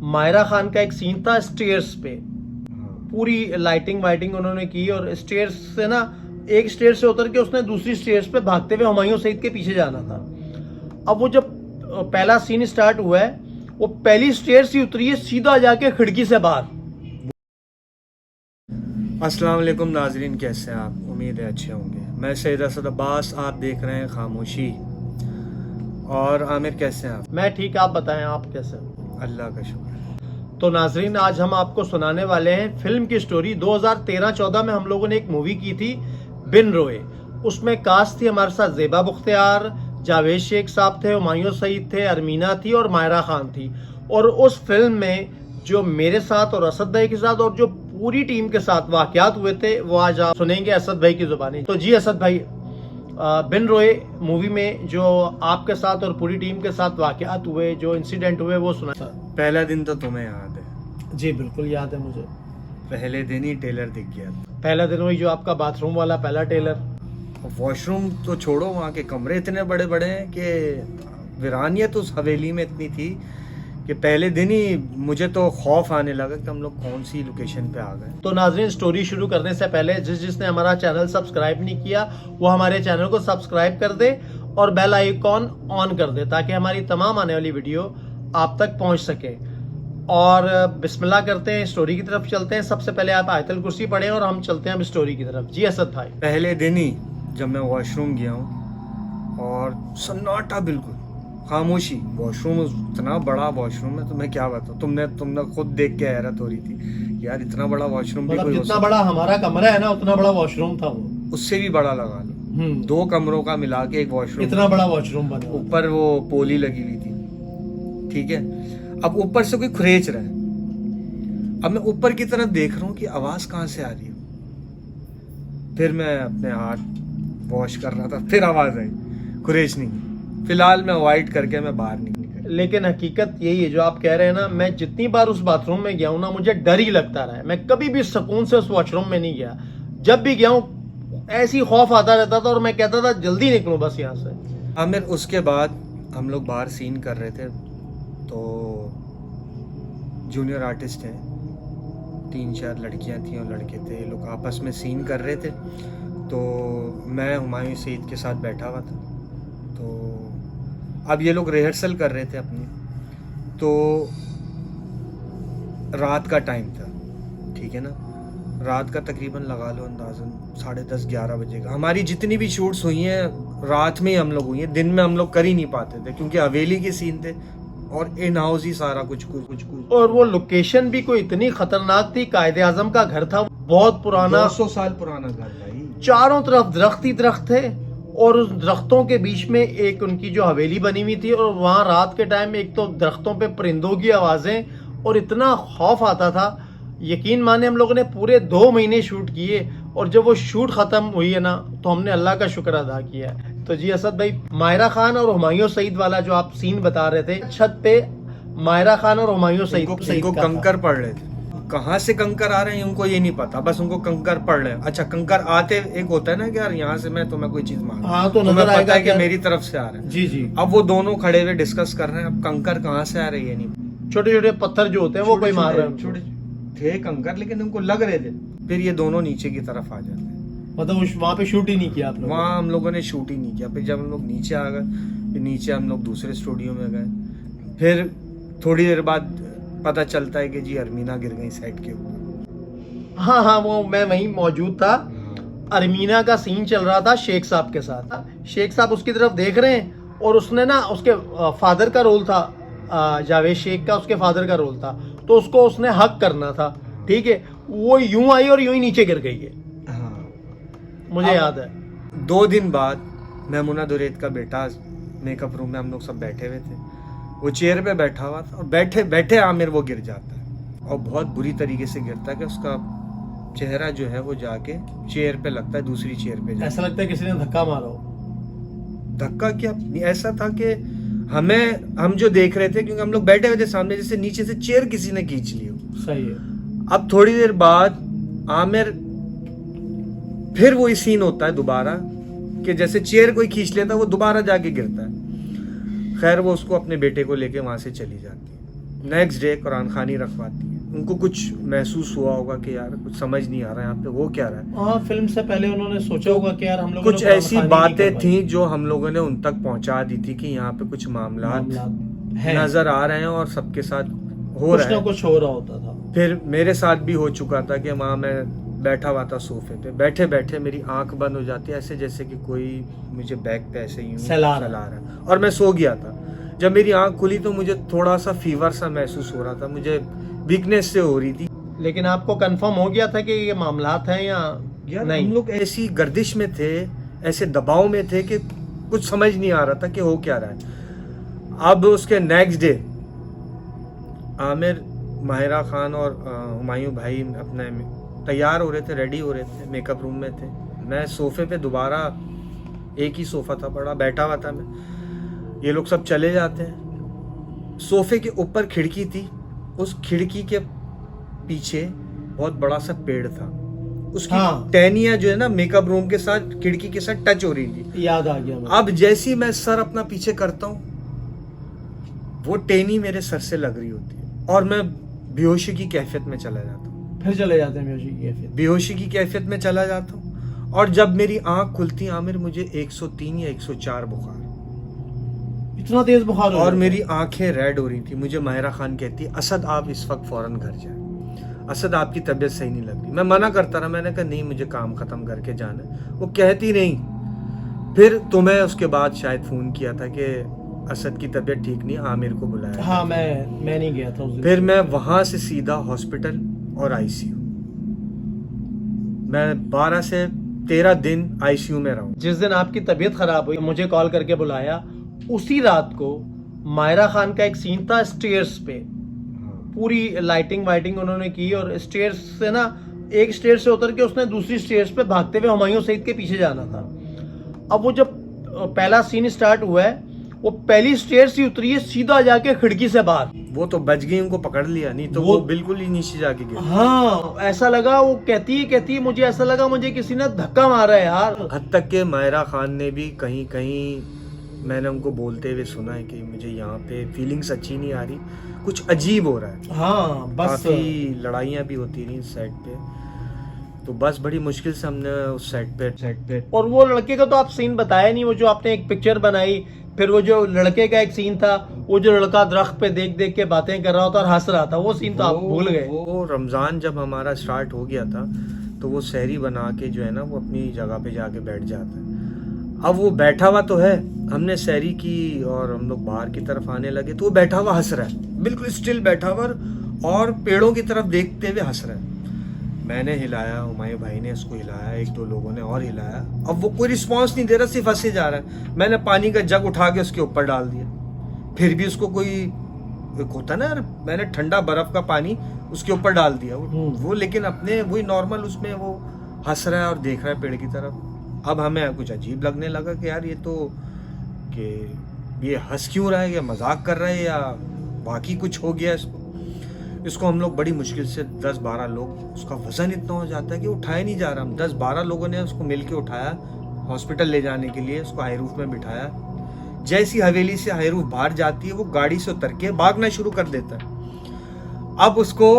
मायरा खान का एक सीन था स्टेयर्स पे, पूरी लाइटिंग वाइटिंग उन्होंने की और स्टेयर्स से ना एक स्टेयर से उतर के उसने दूसरी स्टेयर्स पे भागते हुए हुमायूं सईद के पीछे जाना था। अब वो जब पहला सीन स्टार्ट हुआ है, वो पहली स्टेयर से उतरी है सीधा जाके खिड़की से बाहर। अस्सलाम वालेकुम नाजरीन, कैसे हैं आप? उम्मीद है अच्छे होंगे। मैं सैयद असद अब्बास, आप देख रहे हैं खामोशी। और आमिर कैसे हैं आप? मैं ठीक, आप बताएं आप कैसे हैं? अल्लाह का शुक्र है। तो नाजरीन, आज हम आपको सुनाने वाले हैं फिल्म की स्टोरी। 2013-14 में हम लोगों ने एक मूवी की थी बिन रोए। उसमें कास्ट थी हमारे साथ ज़ेबा बुख्तियार, जावेद शेख साहब थे, हुमायूं सईद थे, अरमीना थी और मायरा खान थी। और उस फिल्म में जो मेरे साथ और असद भाई के साथ और जो पूरी टीम के साथ वाकयात हुए थे वो आज आप सुनेंगे असद भाई की जुबानी। तो जी असद भाई, बिन रोए मूवी में जो आपके साथ और पूरी टीम के साथ वाकयात हुए, जो इंसिडेंट हुए, वो सुना। पहला दिन तो तुम्हें याद है? जी बिल्कुल याद है मुझे। पहले दिन ही टेलर दिख गया था। पहला दिन वही जो आपका बाथरूम वाला पहला टेलर। वॉशरूम तो छोड़ो, वहाँ के कमरे इतने बड़े बड़े हैं कि वीरानियत उस हवेली में इतनी थी कि पहले दिन ही मुझे तो खौफ आने लगा कि हम लोग कौन सी लोकेशन पे आ गए। तो नाजरीन, स्टोरी शुरू करने से पहले जिसने हमारा चैनल सब्सक्राइब नहीं किया वो हमारे चैनल को सब्सक्राइब कर दे और बेल आइकॉन ऑन कर दे ताकि हमारी तमाम आने वाली वीडियो आप तक पहुंच सके। और बिस्मिल्लाह करते हैं, स्टोरी की तरफ चलते हैं। सबसे पहले आप आयतल कुर्सी पढ़ें और हम चलते हैं अब स्टोरी की तरफ। जी असद भाई। पहले दिन ही जब मैं वॉशरूम गया हूँ और सन्नाटा, बिल्कुल खामोशी। वॉशरूम इतना बड़ा वॉशरूम है, तुम्हें क्या बताऊं। तुमने खुद देख के हैरत हो रही थी यार, इतना बड़ा वॉशरूम भी मतलब कोई जितना बड़ा हमारा कमरा है ना उतना बड़ा वॉशरूम था वो। उससे भी बड़ा लगा लो। 2 कमरों का मिला के एक वॉशरूम, इतना बड़ा वॉशरूम बना। ऊपर वो पोली लगी हुई थी, ठीक है। अब ऊपर से कोई खुरेच रहा है। अब मैं ऊपर की तरफ देख रहा हूँ कि आवाज कहाँ से आ रही है। फिर मैं अपने हाथ वॉश कर रहा था, फिर आवाज आई, खुरेच नहीं। फिलहाल मैं अवॉइड करके मैं बाहर नहीं निकला। लेकिन हकीकत यही है जो आप कह रहे हैं ना। मैं जितनी बार उस बाथरूम में गया हूं ना, मुझे डर ही लगता रहा है। मैं कभी भी सुकून से उस वॉशरूम में नहीं गया। जब भी गया हूं ऐसी खौफ आता रहता था और मैं कहता था जल्दी निकलूं बस यहाँ से। आमिर, उसके बाद हम लोग बाहर सीन कर रहे थे, तो जूनियर आर्टिस्ट हैं, 3-4 लड़कियां थी और लड़के थे। ये लोग आपस में सीन कर रहे थे। तो मैं हुमायूं सईद के साथ बैठा हुआ था। तो अब ये लोग रिहर्सल कर रहे थे अपनी। तो रात का टाइम था, ठीक है ना। रात का तकरीबन लगा लो अंदाज़न 10:30-11 बजे का। हमारी जितनी भी शूट्स हुई हैं रात में ही हम लोग हुई हैं, दिन में हम लोग कर ही नहीं पाते थे क्योंकि हवेली के सीन थे और इन हाउस ही सारा कुछ। और वो लोकेशन भी कोई इतनी खतरनाक थी। कायदे आजम का घर था, बहुत पुराना, 200 साल पुराना घर भाई। चारों तरफ दरख्त ही दरख्त थे और उस दरख्तों के बीच में एक उनकी जो हवेली बनी हुई थी। और वहां रात के टाइम एक तो दरख्तों पे परिंदों की आवाजें और इतना खौफ आता था। यकीन माने हम लोगों ने पूरे 2 महीने शूट किए और जब वो शूट खत्म हुई है ना तो हमने अल्लाह का शुक्र अदा किया है। तो जी असद भाई, मायरा खान और हुमायूं सईद वाला जो आप सीन बता रहे थे, छत पे मायरा खान और हुमायूं सईद इनको कंकर पड़ रहे थे। कहाँ से कंकर आ रहे हैं उनको ये नहीं पता, बस उनको कंकर पड़ रहे हैं। अच्छा, कंकर आते एक होता है ना कि यार यहाँ से मैं तुम्हें कोई चीज मांग, हाँ, तो तुम्हें नजर पता है कि आएगा मेरी तरफ से आ रहे हैं। जी जी। अब वो दोनों खड़े हुए डिस्कस कर रहे हैं, अब कंकर कहाँ से आ रहे हैं नहीं। छोटे छोटे पत्थर जो होते हैं वो कोई मार रहे हैं। छोटे थे कंकर, लेकिन उनको लग रहे थे। फिर ये दोनों नीचे की तरफ आ जाते हैं। मतलब वहाँ पे शूट ही नहीं किया आप लोगों ने? वहाँ हम लोगों ने शूट ही नहीं किया। फिर जब हम लोग नीचे आ गए, फिर नीचे हम लोग दूसरे स्टूडियो में गए। फिर थोड़ी देर बाद पता चलता है कि जी अरमीना गिर गई सेट के ऊपर। हाँ, वो मैं वहीं मौजूद था। अरमीना का सीन चल रहा था शेख साहब के साथ। शेख साहब उसकी तरफ देख रहे हैं और उसने ना, उसके फादर का रोल था, जावेद शेख का उसके फादर का रोल था, तो उसको उसने हक करना था, ठीक है। वो यूं आई और यूं ही नीचे गिर गई है। हाँ, मुझे याद है। 2 दिन बाद मैमुना दुरैत का बेटा मेकअप रूम में हम लोग सब बैठे हुए थे। वो चेयर पे बैठा हुआ था और बैठे बैठे आमिर वो गिर जाता है और बहुत बुरी तरीके से गिरता है कि उसका चेहरा जो है वो जाके चेयर पे लगता है, दूसरी चेयर पे। ऐसा लगता है किसी ने धक्का मारा हो। धक्का क्या, ऐसा था कि हम जो देख रहे थे, क्योंकि हम लोग बैठे हुए थे सामने, जैसे नीचे से चेयर किसी ने खींच ली हो। सही है। अब थोड़ी देर बाद आमिर, फिर वही सीन होता है दोबारा कि जैसे चेयर कोई खींच लेता है, वो दोबारा जाके गिरता है। खैर वो उसको अपने बेटे को लेके वहां से चली जाती है। नेक्स्ट डे कुरान खानी रखवाती है। उनको कुछ महसूस हुआ होगा कि यार कुछ समझ नहीं आ रहा है यहाँ पे हो क्या रहा है। हाँ, फिल्म से पहले उन्होंने सोचा होगा कि यार हम लोग कुछ ऐसी बातें थी जो हम लोगों ने उन तक पहुंचा दी थी कि यहाँ पे कुछ मामला नजर आ रहे हैं और सबके साथ हो रहा है, कुछ हो रहा होता था। फिर मेरे साथ भी हो चुका था कि वहाँ मैं बैठा हुआ था सोफे पे, बैठे बैठे मेरी आंख बंद हो जाती है, ऐसे जैसे कि कोई मुझे बैक पे ऐसे यूं सहला रहा है, और मैं सो गया था। जब मेरी आंख खुली तो मुझे थोड़ा सा फीवर सा महसूस हो रहा था, मुझे वीकनेस से हो रही थी। लेकिन आपको कंफर्म हो गया था कि ये मामलात हैं या नहीं? हम लोग ऐसी गर्दिश में थे, ऐसे दबाव में थे कि कुछ समझ नहीं आ रहा था कि हो क्या रहा है। अब उसके नेक्स्ट डे आमिर, माहिरा खान और हुमायूं भाई अपने तैयार हो रहे थे, रेडी हो रहे थे, मेकअप रूम में थे। मैं सोफे पे दोबारा, एक ही सोफा था बड़ा, बैठा हुआ था मैं। ये लोग सब चले जाते हैं। सोफे के ऊपर खिड़की थी, उस खिड़की के पीछे बहुत बड़ा सा पेड़ था, उसकी टहनियां जो है ना मेकअप रूम के साथ, खिड़की के साथ टच हो रही थी। याद आ गया। अब जैसे ही मैं सर अपना पीछे करता हूँ, वो टहनी मेरे सर से लग रही होती है और मैं बेहोशी की कैफियत में चला जाता हूँ। फिर चले जाते हैं बेहोशी की कैफियत में चला जाता हूँ। और जब मेरी आंख खुलती आमिर, मुझे 103 या 104 बुखार, इतना तेज बुखार हो और मेरी आंखें रेड हो रही थी। मुझे माहिरा खान कहती, असद आप इस वक्त फौरन घर जाए, असद आपकी तबीयत सही नहीं लग रही। मैं मना करता रहा, मैंने कहा नहीं मुझे काम खत्म करके जाना है। वो कहती नहीं। फिर तुम्हें उसके बाद शायद फोन किया था कि असद की तबीयत ठीक नहीं, आमिर को बुलाया। हाँ, मैं नहीं गया था उस दिन। फिर मैं वहां से सीधा हॉस्पिटल और आईसीयू। मैं 12 से 13 दिन आईसीयू में रहा। जिस दिन आपकी तबीयत खराब हुई, मुझे कॉल करके बुलाया। उसी रात को मायरा खान का एक सीन था स्टेयर्स पे, पूरी लाइटिंग वाइटिंग उन्होंने की और स्टेयर्स से ना, एक स्टेयर से उतर के उसने दूसरी स्टेयर्स पे भागते हुए हुमायूं सईद के पीछे जाना था। अब वो जब पहला सीन स्टार्ट हुआ है, वो पहली स्टेयर से उतरी है, सीधा जाके खिड़की से बाहर। वो तो बच गई, उनको पकड़ लिया, नहीं तो वो बिल्कुल ही नीचे जाके गिर। हाँ, ऐसा लगा, वो कहती है मुझे ऐसा लगा मुझे किसी ने धक्का मारा है यार। हद तक के मायरा खान ने भी कहीं कहीं मैंने उनको बोलते हुए सुना है कि मुझे यहाँ पे फीलिंग्स अच्छी नहीं आ रही, कुछ अजीब हो रहा है। हाँ, बस काफी लड़ाइयाँ भी होती रही सेट पे, तो बस बड़ी मुश्किल से हमने उस सेट पे। और वो लड़के का तो आप सीन बताया नहीं, वो जो आपने एक पिक्चर बनाई, फिर वो जो लड़के का एक सीन था, वो जो लड़का दरख्त पे देख देख के बातें कर रहा था और हंस रहा था, वो सीन तो आप भूल गए। वो रमजान जब हमारा स्टार्ट हो गया था, तो वो सहरी बना के जो है ना, वो अपनी जगह पे जाके बैठ जाता है। अब वो बैठा हुआ तो है, हमने सहरी की और हम लोग बाहर की तरफ आने लगे, तो वो बैठा हुआ हंस रहा है, बिल्कुल स्टिल बैठा हुआ और पेड़ों की तरफ देखते हुए हंस रहा है। मैंने हिलाया, हुमायूं भाई ने उसको हिलाया, एक दो लोगों ने और हिलाया। अब वो कोई रिस्पांस नहीं दे रहा, सिर्फ हंसे जा रहा है। मैंने पानी का जग उठा के उसके ऊपर डाल दिया, फिर भी उसको कोई होता ना, मैंने ठंडा बर्फ का पानी उसके ऊपर डाल दिया। वो लेकिन अपने वही नॉर्मल उसमें वो हंस रहा है और देख रहा है पेड़ की तरफ। अब हमें कुछ अजीब लगने लगा कि यार ये तो, कि ये हंस क्यों रहा है, या मजाक कर रहा है, या बाकी कुछ हो गया इसको हम लोग बड़ी मुश्किल से 10-12 लोग, उसका वजन इतना हो जाता है कि उठाया नहीं जा रहा। हम 10-12 लोगों ने उसको मिल के उठाया, हॉस्पिटल ले जाने के लिए उसको हाई रूफ में बिठाया। जैसी हवेली से हाई रूफ बाहर जाती है, वो गाड़ी से उतर के भागना शुरू कर देता है। अब उसको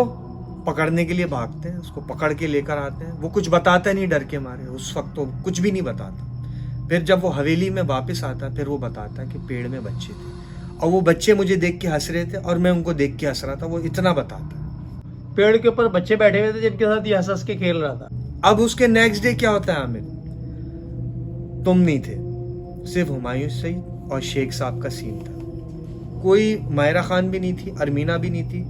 पकड़ने के लिए भागते हैं, उसको पकड़ के लेकर आते हैं। वो कुछ बताता नहीं, डर के मारे, उस वक्त तो कुछ भी नहीं बताता। फिर जब वो हवेली में वापस आता, फिर वो बताता कि पेड़ में बच्चे थे और वो बच्चे मुझे देख के हंस रहे थे और मैं उनको देख के हंस रहा था। वो इतना बताता। पेड़ के ऊपर बच्चे बैठे हुए थे जिनके साथ ये हंस के खेल रहा था। अब उसके नेक्स्ट डे क्या होता है आमिर, तुम नहीं थे, सिर्फ हुमायूं सईद और शेख साहब का सीन था। कोई मायरा खान भी नहीं थी, अरमीना भी नहीं थी,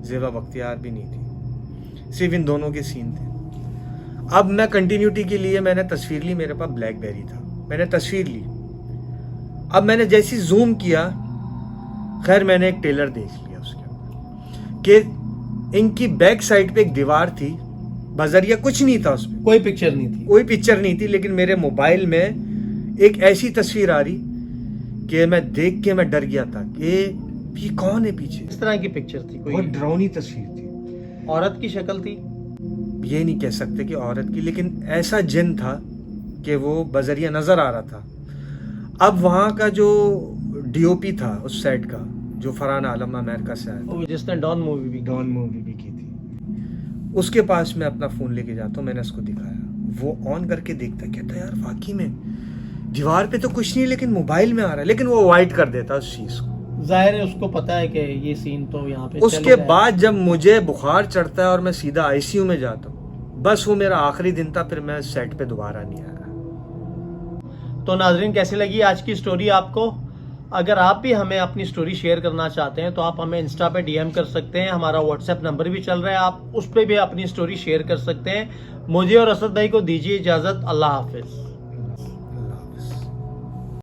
ज़ेबा बख्तियार भी नहीं थी, सिर्फ इन दोनों के सीन थे। अब मैं कंटिन्यूटी के लिए मैंने तस्वीर ली, मेरे पास ब्लैकबेरी था, मैंने तस्वीर ली। अब मैंने जैसी जूम किया, खैर मैंने एक टेलर देख लिया उसके कि इनकी बैक साइड पे एक दीवार थी, बजरिया कुछ नहीं था उसमें, कोई पिक्चर नहीं थी, लेकिन मेरे मोबाइल में एक ऐसी तस्वीर आ रही कि मैं देख के मैं डर गया था कि ये कौन है पीछे। इस तरह की पिक्चर थी, कोई डरावनी तस्वीर थी, औरत की शक्ल थी, ये नहीं कह सकते कि औरत की, लेकिन ऐसा जिन था कि वो बजरिया नजर आ रहा था। अब वहां का जो डीओपी था उस सेट का, जो फरहान आलम अमेरिका से आया था, वो जिसने डॉन मूवी भी डॉन मूवी भी की थी, उसके पास मैं अपना फ़ोन लेके जाता हूँ। मैंने उसको दिखाया, वो ऑन करके देखता, कहता यार वाकई में दीवार पे तो कुछ नहीं, लेकिन मोबाइल में आ रहा है, लेकिन वो अवॉइड कर देता उस चीज़ को। जाहिर है उसको पता है कि ये सीन तो यहाँ पे उसके चलेगा। बाद जब मुझे बुखार चढ़ता है और मैं सीधा आईसीयू में जाता हूँ, बस वो मेरा आखिरी दिन था, फिर मैं सेट पे दोबारा नहीं आया। तो नाजरीन, कैसी लगी आज की स्टोरी आपको? अगर आप भी हमें अपनी स्टोरी शेयर करना चाहते हैं तो आप हमें इंस्टा पे डीएम कर सकते हैं। हमारा व्हाट्सएप नंबर भी चल रहा है, आप उस पर भी अपनी स्टोरी शेयर कर सकते हैं। मुझे और असद भाई को दीजिए इजाज़त। अल्लाह हाफिज़।